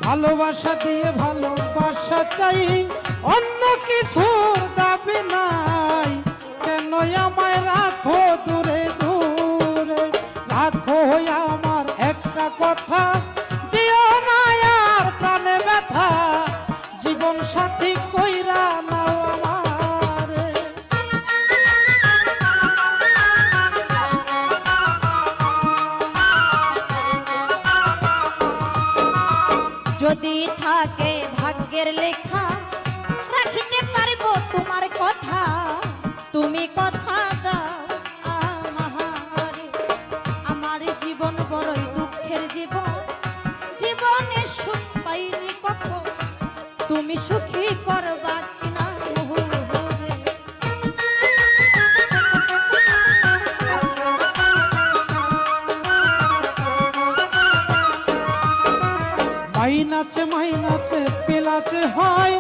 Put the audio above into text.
ভালোবাসা দিয়ে ভালোবাসা চাই, অন্য কিছুর দাবি নাই। কেন আমায় রাখো দূরে দূরে, রাখো আমার একটা কথা, দিও না আর প্রাণে ব্যথা, জীবন সাথী কইরা নাও আমারে। যদি থাকে ভাগ্যের লেখা, রাখিতে পারবো তোমার কথা, তুমি কথা দাও আমারে। আমার জীবন বড়ই দুঃখের জীবন, জীবনে সুখ পাইনি কখন, তুমি সুখী করবা কিনা মোহরে। মাইনাচে মাইনাচে পিলাচে হয়।